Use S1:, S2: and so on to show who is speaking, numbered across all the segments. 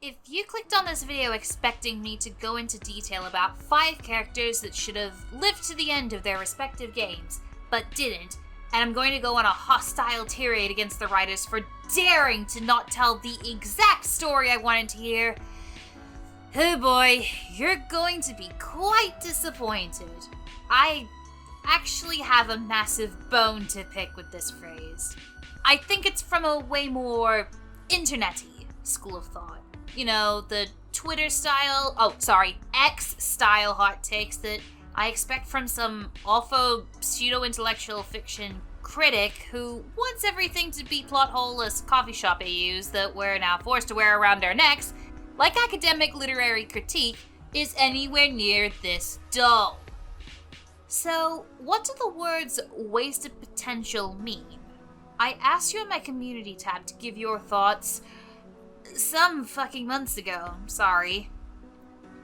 S1: If you clicked on this video expecting me to go into detail about 5 characters that should have lived to the end of their respective games, but didn't, and I'm going to go on a hostile tirade against the writers for daring to not tell the exact story I wanted to hear, oh boy, you're going to be quite disappointed. I actually have a massive bone to pick with this phrase. I think it's from a way more internet-y school of thought. You know, the X-style hot takes that I expect from some awful pseudo-intellectual fiction critic who wants everything to be plot hole-less coffee shop AUs that we're now forced to wear around our necks, like academic literary critique, is anywhere near this dull. So, what do the words wasted potential mean? I asked you in my community tab to give your thoughts some fucking months ago, sorry.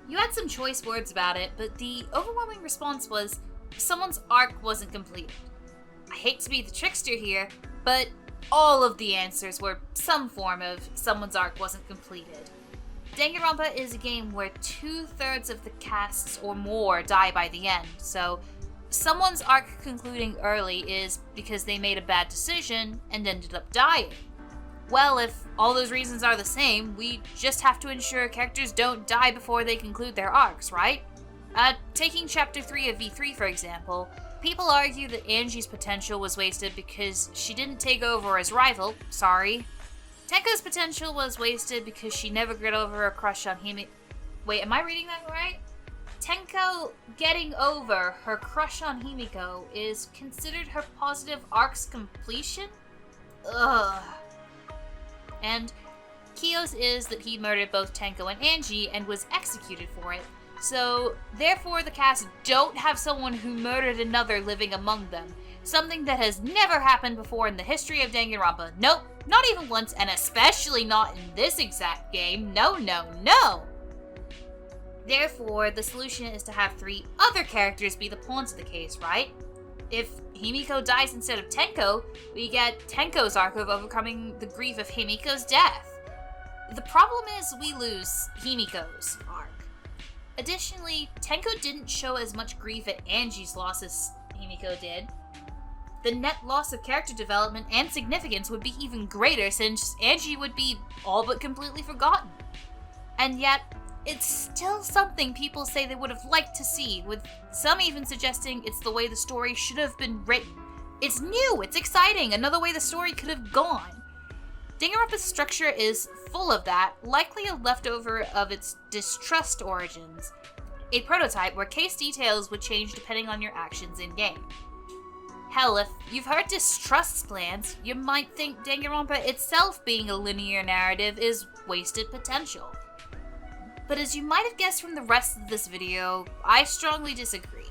S1: You had some choice words about it, but the overwhelming response was, someone's arc wasn't completed. I hate to be the trickster here, but all of the answers were some form of someone's arc wasn't completed. Danganronpa is a game where 2/3 of the casts or more die by the end, so someone's arc concluding early is because they made a bad decision and ended up dying. Well, if all those reasons are the same, we just have to ensure characters don't die before they conclude their arcs, right? Taking Chapter 3 of V3 for example, people argue that Angie's potential was wasted because she didn't take over as rival, sorry. Tenko's potential was wasted because she never got over her crush on Himiko. Wait, am I reading that right? Tenko getting over her crush on Himiko is considered her positive arc's completion? Ugh. And Kiyo's is that he murdered both Tenko and Angie and was executed for it. So, therefore the cast don't have someone who murdered another living among them. Something that has never happened before in the history of Danganronpa. Nope, not even once, and especially not in this exact game. No, no, no! Therefore, the solution is to have 3 other characters be the pawns of the case, right? If Himiko dies instead of Tenko, we get Tenko's arc of overcoming the grief of Himiko's death. The problem is we lose Himiko's arc. Additionally, Tenko didn't show as much grief at Angie's loss as Himiko did. The net loss of character development and significance would be even greater since Angie would be all but completely forgotten. And yet, it's still something people say they would have liked to see, with some even suggesting it's the way the story should have been written. It's new, it's exciting, another way the story could have gone. Danganronpa's structure is full of that, likely a leftover of its distrust origins, a prototype where case details would change depending on your actions in-game. Hell, if you've heard distrust plans, you might think Danganronpa itself being a linear narrative is wasted potential. But as you might have guessed from the rest of this video, I strongly disagree.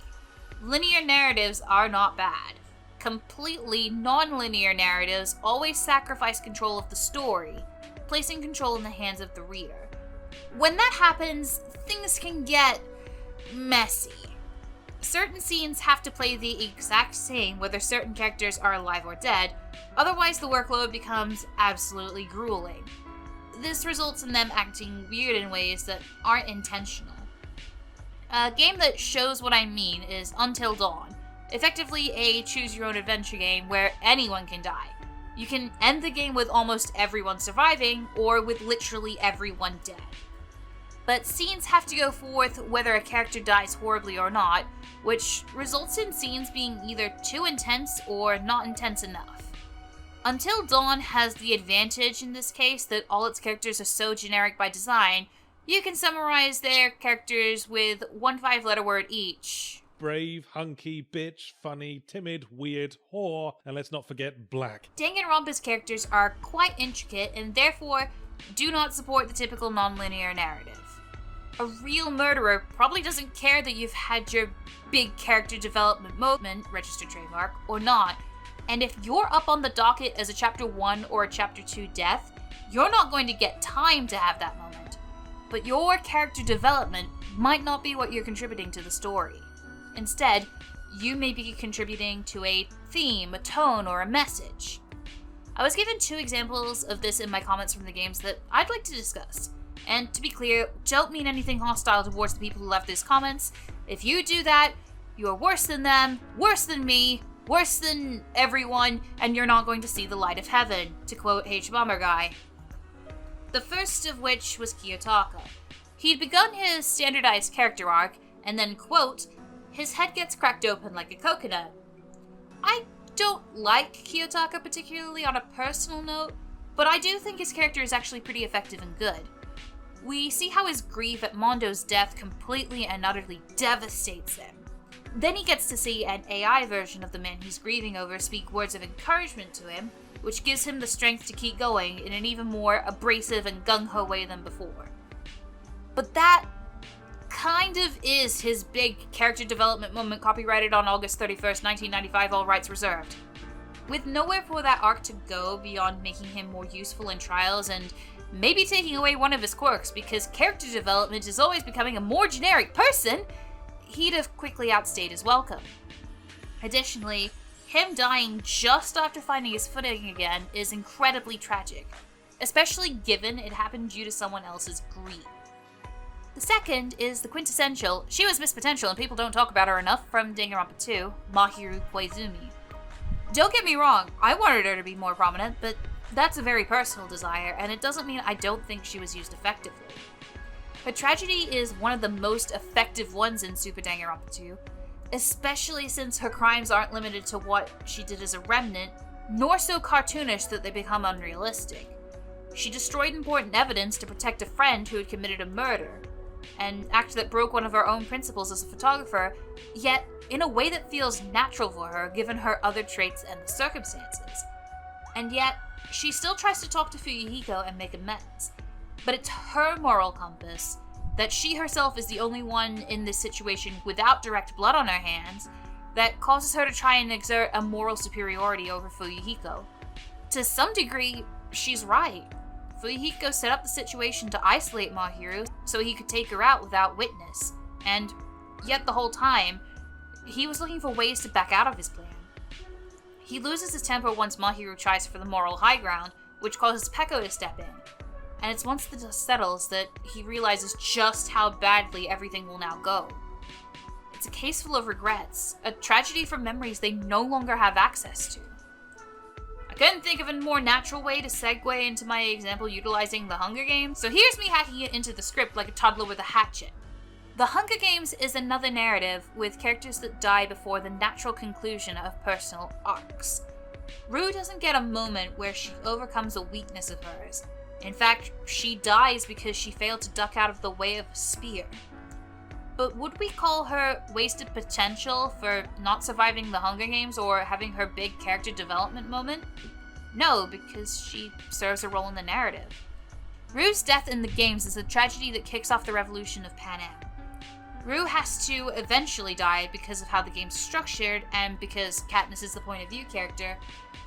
S1: Linear narratives are not bad. Completely non-linear narratives always sacrifice control of the story, placing control in the hands of the reader. When that happens, things can get messy. Certain scenes have to play the exact same whether certain characters are alive or dead, otherwise the workload becomes absolutely grueling. This results in them acting weird in ways that aren't intentional. A game that shows what I mean is Until Dawn, effectively a choose-your-own-adventure game where anyone can die. You can end the game with almost everyone surviving, or with literally everyone dead. But scenes have to go forth whether a character dies horribly or not, which results in scenes being either too intense or not intense enough. Until Dawn has the advantage in this case that all its characters are so generic by design, you can summarize their characters with 1 5-letter word each.
S2: Brave, hunky, bitch, funny, timid, weird, whore, and let's not forget black.
S1: Danganronpa's characters are quite intricate and therefore do not support the typical nonlinear narrative. A real murderer probably doesn't care that you've had your big character development moment, registered trademark, or not. And if you're up on the docket as a Chapter 1 or a Chapter 2 death, you're not going to get time to have that moment. But your character development might not be what you're contributing to the story. Instead, you may be contributing to a theme, a tone, or a message. I was given 2 examples of this in my comments from the games that I'd like to discuss. And to be clear, don't mean anything hostile towards the people who left these comments. If you do that, you're worse than them, worse than me, worse than everyone, and you're not going to see the light of heaven, to quote H-Bomber Guy. The first of which was Kiyotaka. He'd begun his standardized character arc, and then, quote, his head gets cracked open like a coconut. I don't like Kiyotaka particularly on a personal note, but I do think his character is actually pretty effective and good. We see how his grief at Mondo's death completely and utterly devastates him. Then he gets to see an AI version of the man he's grieving over speak words of encouragement to him, which gives him the strength to keep going in an even more abrasive and gung-ho way than before. But that kind of is his big character development moment copyrighted on August 31st, 1995, all rights reserved. With nowhere for that arc to go beyond making him more useful in trials and maybe taking away one of his quirks because character development is always becoming a more generic person, he'd have quickly outstayed his welcome. Additionally, him dying just after finding his footing again is incredibly tragic, especially given it happened due to someone else's greed. The second is the quintessential, she was Miss Potential and people don't talk about her enough from Danganronpa 2, Mahiru Koizumi. Don't get me wrong, I wanted her to be more prominent, but that's a very personal desire, and it doesn't mean I don't think she was used effectively. Her tragedy is one of the most effective ones in Super Danganronpa 2, especially since her crimes aren't limited to what she did as a remnant, nor so cartoonish that they become unrealistic. She destroyed important evidence to protect a friend who had committed a murder, an act that broke one of her own principles as a photographer, yet in a way that feels natural for her given her other traits and the circumstances. And yet, she still tries to talk to Fuyuhiko and make amends. But it's her moral compass, that she herself is the only one in this situation without direct blood on her hands, that causes her to try and exert a moral superiority over Fuyuhiko. To some degree, she's right. Fuyuhiko set up the situation to isolate Mahiru so he could take her out without witness, and yet the whole time, he was looking for ways to back out of his plan. He loses his temper once Mahiru tries for the moral high ground, which causes Peko to step in, and it's once the dust settles that he realizes just how badly everything will now go. It's a case full of regrets, a tragedy from memories they no longer have access to. I couldn't think of a more natural way to segue into my example utilizing the Hunger Games, so here's me hacking it into the script like a toddler with a hatchet. The Hunger Games is another narrative with characters that die before the natural conclusion of personal arcs. Rue doesn't get a moment where she overcomes a weakness of hers. In fact, she dies because she failed to duck out of the way of a spear. But would we call her wasted potential for not surviving the Hunger Games or having her big character development moment? No, because she serves a role in the narrative. Rue's death in the games is a tragedy that kicks off the revolution of Pan Am. Rue has to eventually die because of how the game's structured and because Katniss is the point of view character,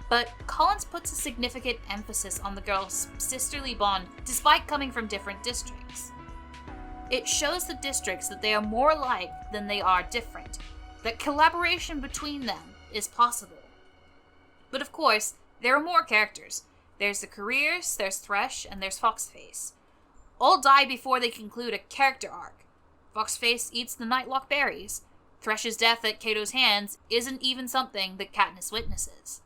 S1: but Collins puts a significant emphasis on the girls' sisterly bond despite coming from different districts. It shows the districts that they are more alike than they are different, that collaboration between them is possible. But of course, there are more characters. There's the Careers, there's Thresh, and there's Foxface. All die before they conclude a character arc. Foxface eats the Nightlock berries. Thresh's death at Kato's hands isn't even something that Katniss witnesses.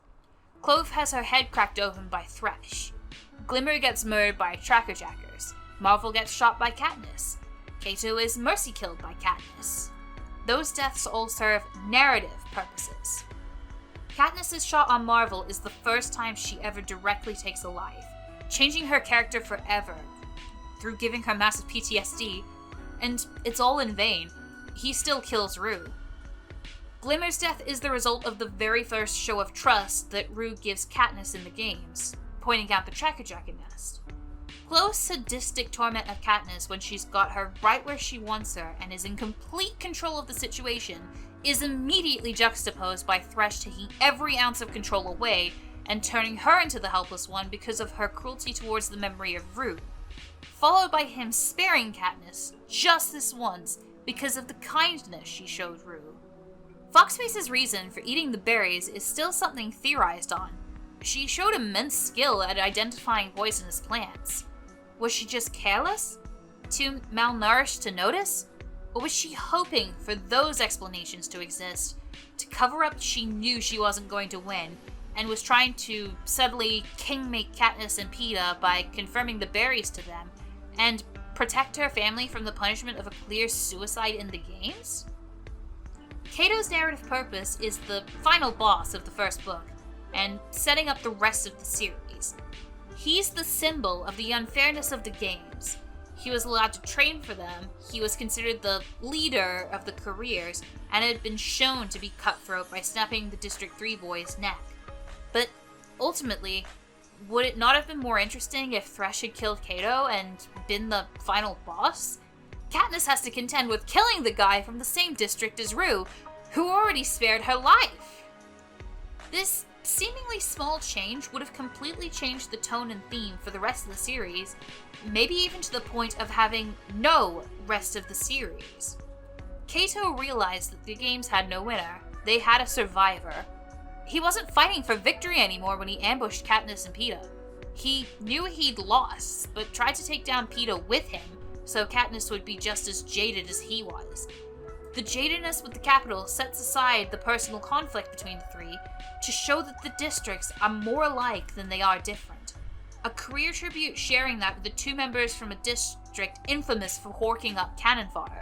S1: Clove has her head cracked open by Thresh. Glimmer gets murdered by Trackerjackers. Marvel gets shot by Katniss. Kato is mercy killed by Katniss. Those deaths all serve narrative purposes. Katniss's shot on Marvel is the first time she ever directly takes a life, changing her character forever through giving her massive PTSD, and it's all in vain. He still kills Rue. Glimmer's death is the result of the very first show of trust that Rue gives Katniss in the games, pointing out the Trackerjacker nest. Clove's sadistic torment of Katniss when she's got her right where she wants her and is in complete control of the situation is immediately juxtaposed by Thresh taking every ounce of control away and turning her into the helpless one because of her cruelty towards the memory of Rue, followed by him sparing Katniss just this once because of the kindness she showed Rue. Foxface's reason for eating the berries is still something theorized on. She showed immense skill at identifying poisonous plants. Was she just careless? Too malnourished to notice? Or was she hoping for those explanations to exist, to cover up she knew she wasn't going to win, and was trying to subtly kingmake Katniss and Peeta by confirming the berries to them, and protect her family from the punishment of a clear suicide in the games? Cato's narrative purpose is the final boss of the first book, and setting up the rest of the series. He's the symbol of the unfairness of the games. He was allowed to train for them, he was considered the leader of the careers, and had been shown to be cutthroat by snapping the District 3 boy's neck. But ultimately, would it not have been more interesting if Thresh had killed Cato and been the final boss? Katniss has to contend with killing the guy from the same district as Rue, who already spared her life. This seemingly small change would have completely changed the tone and theme for the rest of the series, maybe even to the point of having no rest of the series. Cato realized that the games had no winner. They had a survivor. He wasn't fighting for victory anymore when he ambushed Katniss and Peeta. He knew he'd lost, but tried to take down Peeta with him, so Katniss would be just as jaded as he was. The jadedness with the capital sets aside the personal conflict between the three to show that the districts are more alike than they are different. A career tribute sharing that with the two members from a district infamous for horking up cannon fodder.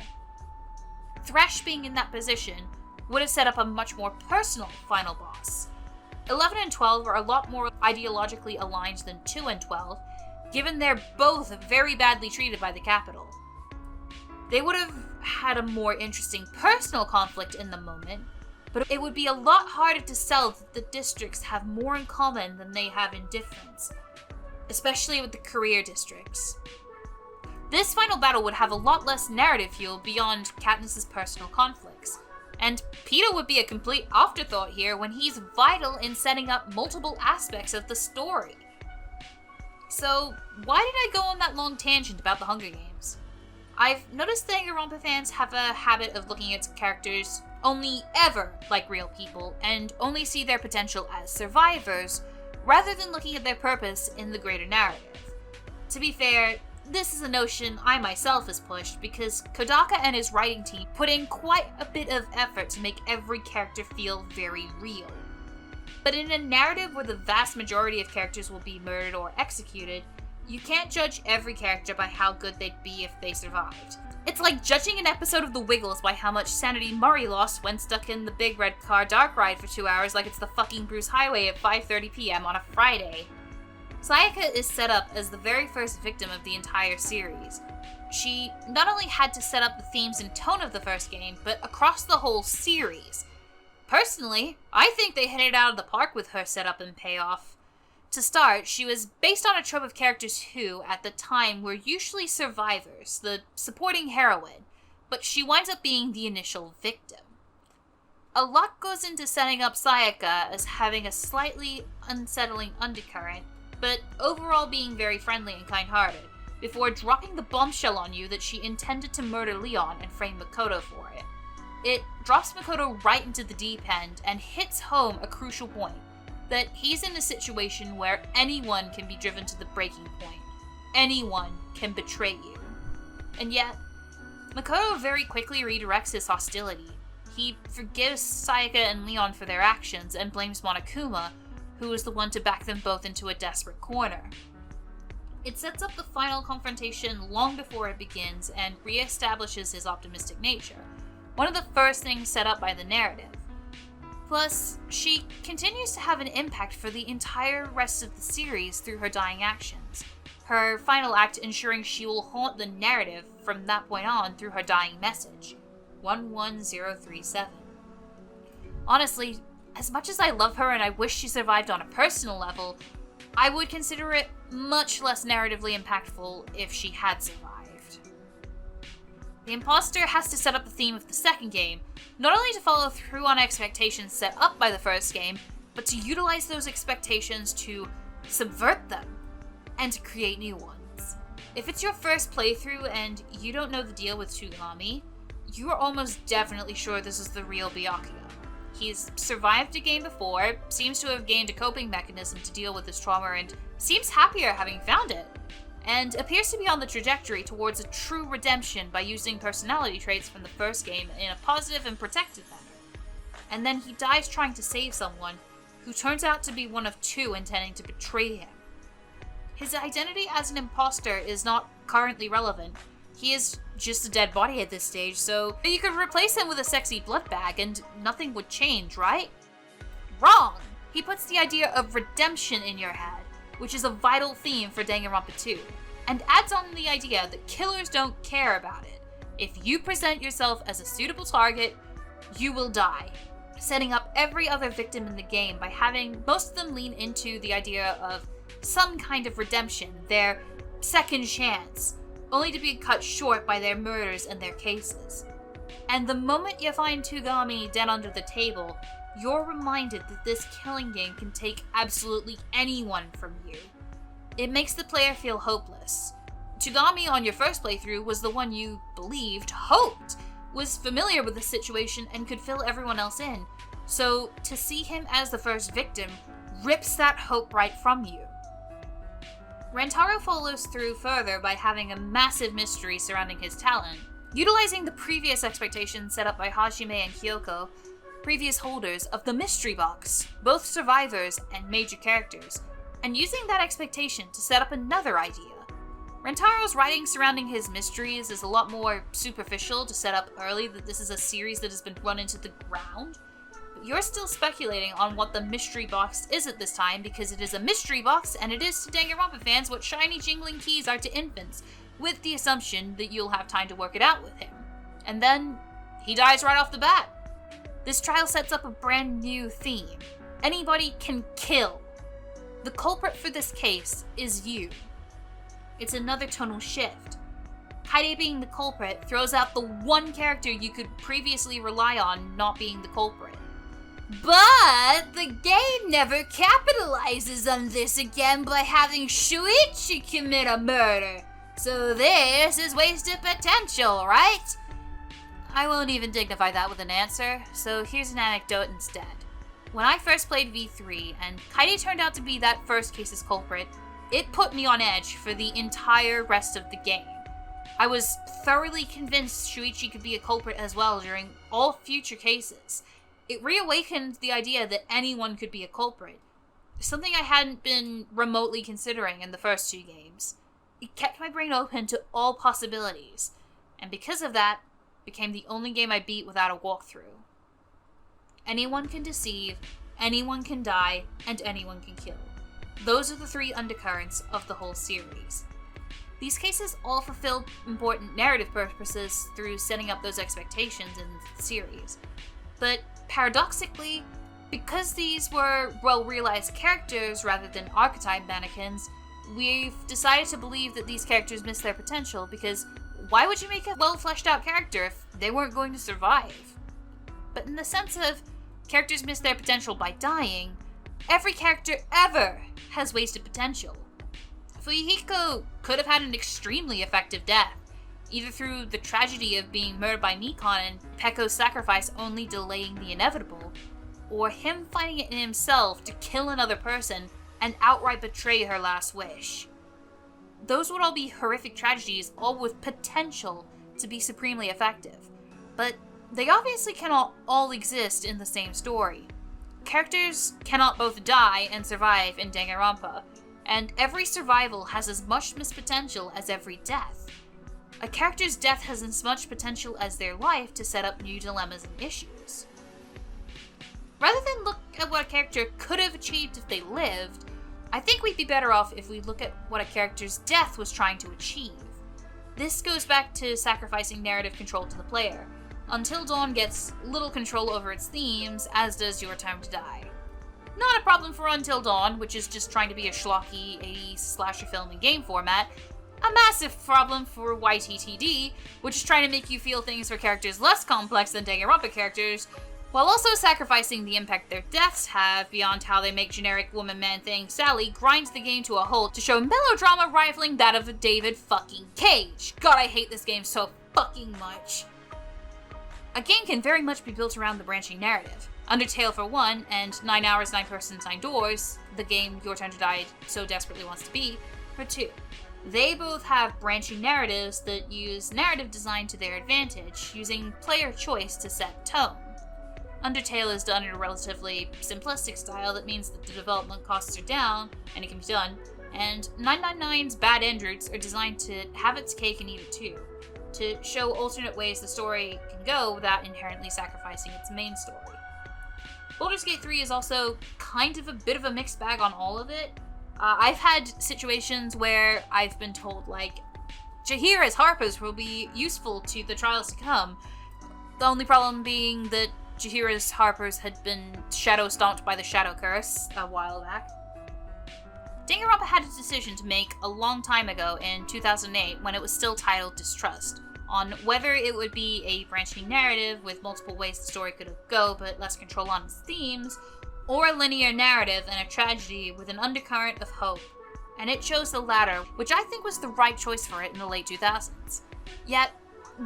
S1: Thresh being in that position would have set up a much more personal final boss. 11 and 12 are a lot more ideologically aligned than 2 and 12, given they're both very badly treated by the capital. They would have had a more interesting personal conflict in the moment, but it would be a lot harder to sell that the districts have more in common than they have in difference, especially with the career districts. This final battle would have a lot less narrative fuel beyond Katniss's personal conflicts, and Peeta would be a complete afterthought here when he's vital in setting up multiple aspects of the story. So, why did I go on that long tangent about the Hunger Games? I've noticed Danganronpa fans have a habit of looking at characters only ever like real people, and only see their potential as survivors, rather than looking at their purpose in the greater narrative. To be fair, this is a notion I myself has pushed, because Kodaka and his writing team put in quite a bit of effort to make every character feel very real. But in a narrative where the vast majority of characters will be murdered or executed, you can't judge every character by how good they'd be if they survived. It's like judging an episode of The Wiggles by how much sanity Murray lost when stuck in the big red car dark ride for 2 hours like it's the fucking Bruce Highway at 5:30 p.m. on a Friday. Sayaka is set up as the very first victim of the entire series. She not only had to set up the themes and tone of the first game, but across the whole series. Personally, I think they hit it out of the park with her setup and payoff. To start, she was based on a trope of characters who, at the time, were usually survivors, the supporting heroine, but she winds up being the initial victim. A lot goes into setting up Sayaka as having a slightly unsettling undercurrent, but overall being very friendly and kind-hearted, before dropping the bombshell on you that she intended to murder Leon and frame Makoto for it. It drops Makoto right into the deep end and hits home a crucial point, that he's in a situation where anyone can be driven to the breaking point. Anyone can betray you. And yet, Makoto very quickly redirects his hostility. He forgives Sayaka and Leon for their actions and blames Monokuma, who was the one to back them both into a desperate corner. It sets up the final confrontation long before it begins and re-establishes his optimistic nature, one of the first things set up by the narrative. Plus, she continues to have an impact for the entire rest of the series through her dying actions, her final act ensuring she will haunt the narrative from that point on through her dying message, 11037. Honestly, as much as I love her and I wish she survived on a personal level, I would consider it much less narratively impactful if she had survived. The imposter has to set up the theme of the second game, not only to follow through on expectations set up by the first game, but to utilize those expectations to subvert them, and to create new ones. If it's your first playthrough and you don't know the deal with Tugami, you are almost definitely sure this is the real Byakuya. He's survived a game before, seems to have gained a coping mechanism to deal with his trauma, and seems happier having found it. and appears to be on the trajectory towards a true redemption by using personality traits from the first game in a positive and protected manner. And then he dies trying to save someone who turns out to be one of two intending to betray him. His identity as an imposter is not currently relevant. He is just a dead body at this stage, so you could replace him with a sexy blood bag and nothing would change, right? Wrong! He puts the idea of redemption in your head, which is a vital theme for Danganronpa 2, and adds on the idea that killers don't care about it. If you present yourself as a suitable target, you will die, setting up every other victim in the game by having most of them lean into the idea of some kind of redemption, their second chance, only to be cut short by their murders and their cases. And the moment you find Tugami dead under the table, you're reminded that this killing game can take absolutely anyone from you. It makes the player feel hopeless. Tugami on your first playthrough was the one you believed, hoped, was familiar with the situation and could fill everyone else in. So to see him as the first victim rips that hope right from you. Rentaro follows through further by having a massive mystery surrounding his talent, utilizing the previous expectations set up by Hajime and Kyoko, previous holders of the mystery box, both survivors and major characters, and using that expectation to set up another idea. Rentaro's writing surrounding his mysteries is a lot more superficial to set up early that this is a series that has been run into the ground, but you're still speculating on what the mystery box is at this time because it is a mystery box and it is to Danganronpa fans what shiny jingling keys are to infants, with the assumption that you'll have time to work it out with him. And then, he dies right off the bat. This trial sets up a brand new theme. Anybody can kill. The culprit for this case is you. It's another tonal shift. Kaide being the culprit throws out the one character you could previously rely on not being the culprit. But the game never capitalizes on this again by having Shuichi commit a murder. So this is wasted potential, right? I won't even dignify that with an answer, so here's an anecdote instead. When I first played V3 and Kaide turned out to be that first case's culprit, it put me on edge for the entire rest of the game. I was thoroughly convinced Shuichi could be a culprit as well during all future cases. It reawakened the idea that anyone could be a culprit, something I hadn't been remotely considering in the first two games. It kept my brain open to all possibilities, and because of that, became the only game I beat without a walkthrough. Anyone can deceive, anyone can die, and anyone can kill. Those are the three undercurrents of the whole series. These cases all fulfilled important narrative purposes through setting up those expectations in the series. But paradoxically, because these were well-realized characters rather than archetype mannequins, we've decided to believe that these characters missed their potential because why would you make a well-fleshed-out character if they weren't going to survive? But in the sense of characters miss their potential by dying, every character ever has wasted potential. Fuyuhiko could have had an extremely effective death, either through the tragedy of being murdered by Nikon and Pekko's sacrifice only delaying the inevitable, or him finding it in himself to kill another person and outright betray her last wish. Those would all be horrific tragedies, all with potential to be supremely effective, but they obviously cannot all exist in the same story. Characters cannot both die and survive in Danganronpa, and every survival has as much missed potential as every death. A character's death has as much potential as their life to set up new dilemmas and issues. Rather than look at what a character could have achieved if they lived, I think we'd be better off if we look at what a character's death was trying to achieve. This goes back to sacrificing narrative control to the player. Until Dawn gets little control over its themes, as does Your Time to Die. Not a problem for Until Dawn, which is just trying to be a schlocky 80s slasher film in game format. A massive problem for YTTD, which is trying to make you feel things for characters less complex than Danganronpa characters, while also sacrificing the impact their deaths have beyond how they make generic woman-man thing Sally grind the game to a halt to show melodrama rivaling that of David fucking Cage. God, I hate this game so fucking much. A game can very much be built around the branching narrative. Undertale for one, and 9 Hours, 9 Persons, 9 Doors, the game Your Time to Die so desperately wants to be, for two. They both have branching narratives that use narrative design to their advantage, using player choice to set tone. Undertale is done in a relatively simplistic style that means that the development costs are down, and it can be done, and 999's bad end routes are designed to have its cake and eat it too, to show alternate ways the story can go without inherently sacrificing its main story. Baldur's Gate 3 is also kind of a bit of a mixed bag on all of it. I've had situations where I've been told, like, Jaheira's harpers will be useful to the trials to come. The only problem being that Jaheira's harpers had been shadow stomped by the Shadow Curse a while back. Danganronpa had a decision to make a long time ago in 2008 when it was still titled Distrust, on whether it would be a branching narrative with multiple ways the story could go but less control on its themes, or a linear narrative and a tragedy with an undercurrent of hope, and it chose the latter, which I think was the right choice for it in the late 2000s. Yet,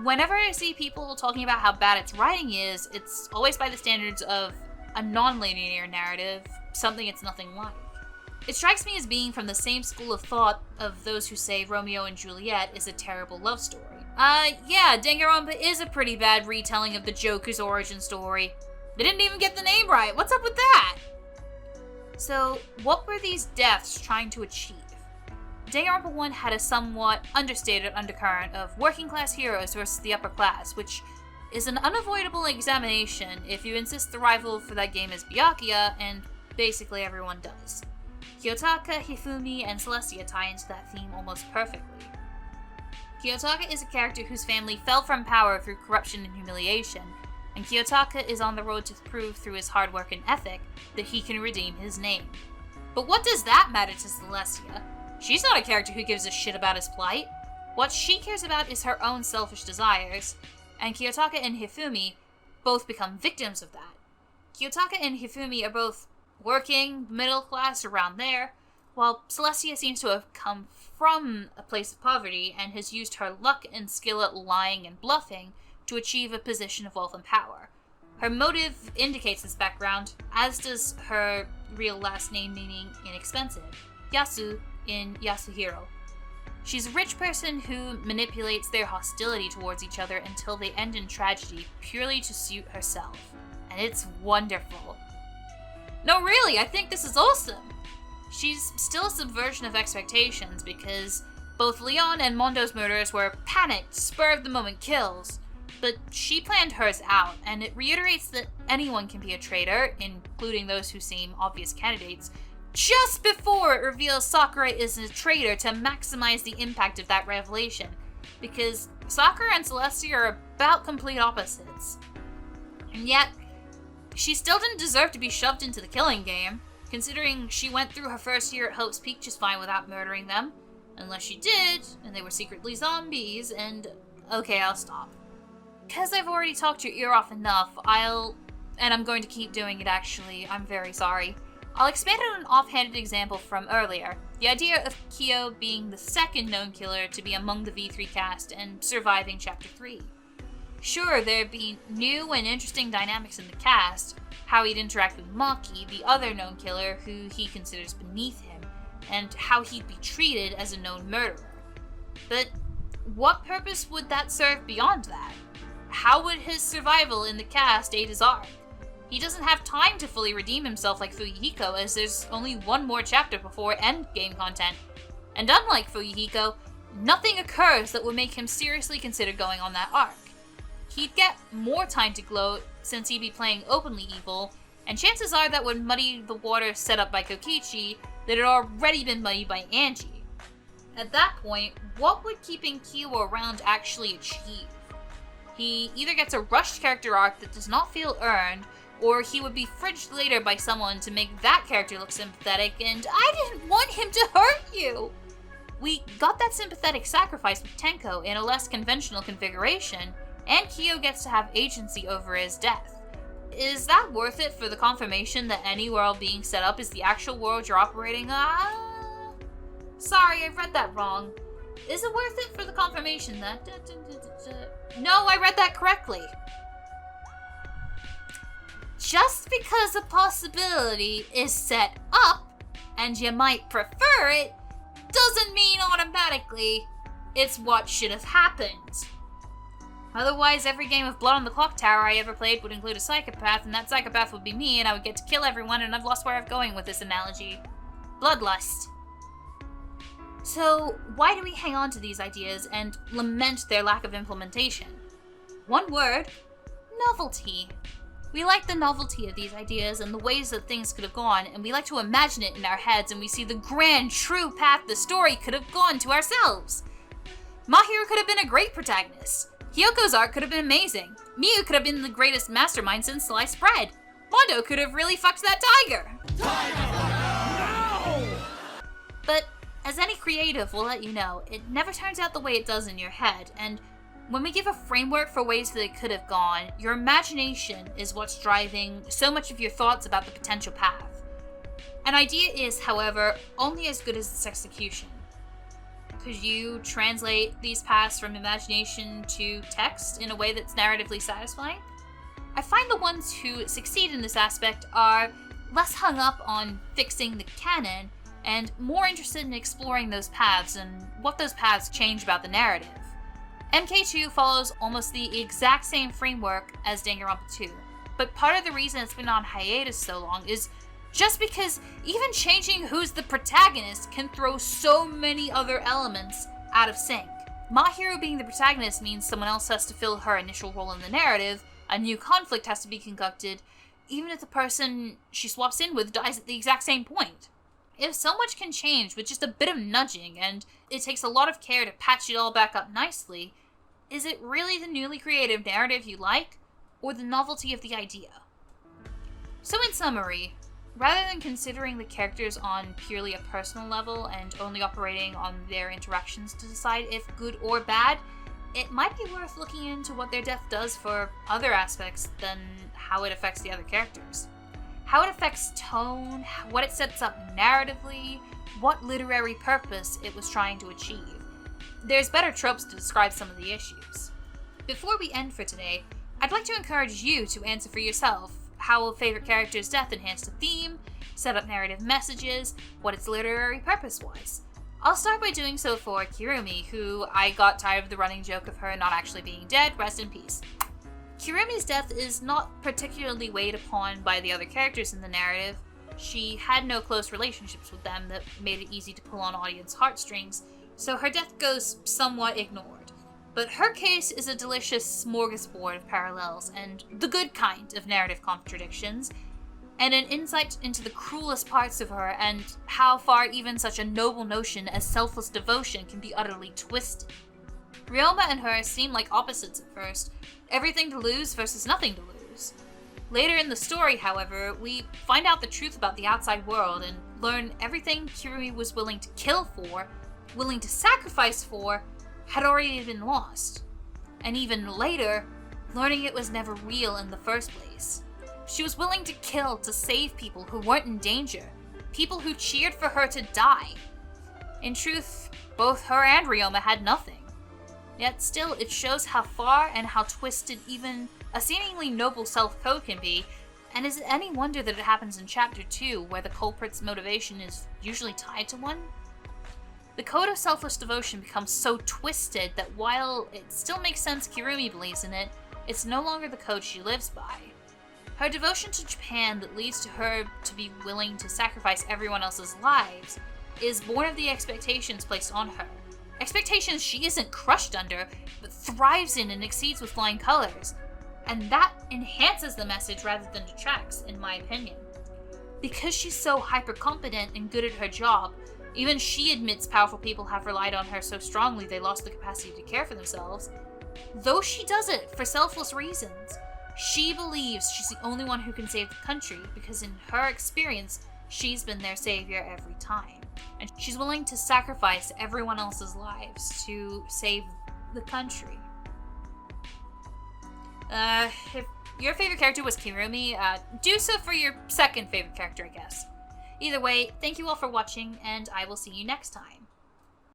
S1: whenever I see people talking about how bad its writing is, it's always by the standards of a nonlinear narrative, something it's nothing like. It strikes me as being from the same school of thought of those who say Romeo and Juliet is a terrible love story. Yeah, Danganronpa is a pretty bad retelling of the Joker's origin story. They didn't even get the name right. What's up with that? So, what were these deaths trying to achieve? Danganronpa 1 had a somewhat understated undercurrent of working class heroes versus the upper class, which is an unavoidable examination if you insist the rival for that game is Byakuya, and basically everyone does. Kiyotaka, Hifumi, and Celeste tie into that theme almost perfectly. Kiyotaka is a character whose family fell from power through corruption and humiliation, and Kiyotaka is on the road to prove through his hard work and ethic that he can redeem his name. But what does that matter to Celeste? She's not a character who gives a shit about his plight. What she cares about is her own selfish desires, and Kiyotaka and Hifumi both become victims of that. Kiyotaka and Hifumi are both working, middle class, around there, while Celestia seems to have come from a place of poverty and has used her luck and skill at lying and bluffing to achieve a position of wealth and power. Her motive indicates this background, as does her real last name meaning inexpensive, Yasu in Yasuhiro. She's a rich person who manipulates their hostility towards each other until they end in tragedy purely to suit herself. And it's wonderful. No, really, I think this is awesome. She's still a subversion of expectations because both Leon and Mondo's murders were panicked, spur-of-the-moment kills, but she planned hers out, and it reiterates that anyone can be a traitor, including those who seem obvious candidates, just before it reveals Sakura is a traitor to maximize the impact of that revelation, because Sakura and Celeste are about complete opposites. And yet, she still didn't deserve to be shoved into the killing game, considering she went through her first year at Hope's Peak just fine without murdering them. Unless she did, and they were secretly zombies, and... okay, I'll stop. Because I've already talked your ear off enough, and I'm going to keep doing it actually, I'm very sorry. I'll expand on an offhanded example from earlier, the idea of Kiyo being the second known killer to be among the V3 cast and surviving Chapter 3. Sure, there'd be new and interesting dynamics in the cast, how he'd interact with Maki, the other known killer who he considers beneath him, and how he'd be treated as a known murderer. But what purpose would that serve beyond that? How would his survival in the cast aid his arc? He doesn't have time to fully redeem himself like Fuyuhiko, as there's only one more chapter before endgame content. And unlike Fuyuhiko, nothing occurs that would make him seriously consider going on that arc. He'd get more time to gloat since he'd be playing openly evil, and chances are that would muddy the water set up by Kokichi that had already been muddied by Angie. At that point, what would keeping Kiyo around actually achieve? He either gets a rushed character arc that does not feel earned, or he would be fridged later by someone to make that character look sympathetic, and I didn't want him to hurt you! We got that sympathetic sacrifice with Tenko in a less conventional configuration, and Kiyo gets to have agency over his death. Is that worth it for the confirmation that any world being set up is the actual world you're operating? Sorry, I read that wrong. Is it worth it for the confirmation that... No, I read that correctly. Just because a possibility is set up, and you might prefer it, doesn't mean automatically it's what should have happened. Otherwise, every game of Blood on the Clock Tower I ever played would include a psychopath, and that psychopath would be me, and I would get to kill everyone, and I've lost where I'm going with this analogy. Bloodlust. So, why do we hang on to these ideas and lament their lack of implementation? One word: novelty. We like the novelty of these ideas and the ways that things could have gone, and we like to imagine it in our heads, and we see the grand, true path the story could have gone to ourselves. Mahiru could have been a great protagonist. Hyoko's arc could have been amazing. Miyu could have been the greatest mastermind since sliced bread. Mondo could have really fucked that tiger. No! But as any creative will let you know, it never turns out the way it does in your head, and when we give a framework for ways that it could have gone, your imagination is what's driving so much of your thoughts about the potential path. An idea is, however, only as good as its execution. Could you translate these paths from imagination to text in a way that's narratively satisfying? I find the ones who succeed in this aspect are less hung up on fixing the canon and more interested in exploring those paths and what those paths change about the narrative. MK2 follows almost the exact same framework as Danganronpa 2, but part of the reason it's been on hiatus so long is just because even changing who's the protagonist can throw so many other elements out of sync. Mahiru being the protagonist means someone else has to fill her initial role in the narrative, a new conflict has to be conducted, even if the person she swaps in with dies at the exact same point. If so much can change with just a bit of nudging, and it takes a lot of care to patch it all back up nicely, is it really the newly creative narrative you like, or the novelty of the idea? So in summary, rather than considering the characters on purely a personal level and only operating on their interactions to decide if good or bad, it might be worth looking into what their death does for other aspects than how it affects the other characters. How it affects tone, what it sets up narratively, what literary purpose it was trying to achieve. There's better tropes to describe some of the issues. Before we end for today, I'd like to encourage you to answer for yourself how a favorite character's death enhanced a theme, set up narrative messages, what its literary purpose was. I'll start by doing so for Kirumi, who I got tired of the running joke of her not actually being dead, rest in peace. Kirumi's death is not particularly weighed upon by the other characters in the narrative. She had no close relationships with them that made it easy to pull on audience heartstrings, so her death goes somewhat ignored. But her case is a delicious smorgasbord of parallels and the good kind of narrative contradictions, and an insight into the cruelest parts of her and how far even such a noble notion as selfless devotion can be utterly twisted. Ryoma and her seem like opposites at first, everything to lose versus nothing to lose. Later in the story, however, we find out the truth about the outside world and learn everything Kirumi was willing to kill for, willing to sacrifice for, had already been lost. And even later, learning it was never real in the first place. She was willing to kill to save people who weren't in danger, people who cheered for her to die. In truth, both her and Ryoma had nothing. Yet still, it shows how far and how twisted even a seemingly noble self-code can be, and is it any wonder that it happens in Chapter 2, where the culprit's motivation is usually tied to one? The code of selfless devotion becomes so twisted that while it still makes sense Kirumi believes in it, it's no longer the code she lives by. Her devotion to Japan that leads to her to be willing to sacrifice everyone else's lives is born of the expectations placed on her. Expectations she isn't crushed under, but thrives in and exceeds with flying colors. And that enhances the message rather than detracts, in my opinion. Because she's so hyper-competent and good at her job, even she admits powerful people have relied on her so strongly they lost the capacity to care for themselves. Though she does it for selfless reasons, she believes she's the only one who can save the country because in her experience, she's been their savior every time. And she's willing to sacrifice everyone else's lives to save the country. If your favorite character was Kirumi, do so for your second favorite character, I guess. Either way, thank you all for watching, and I will see you next time.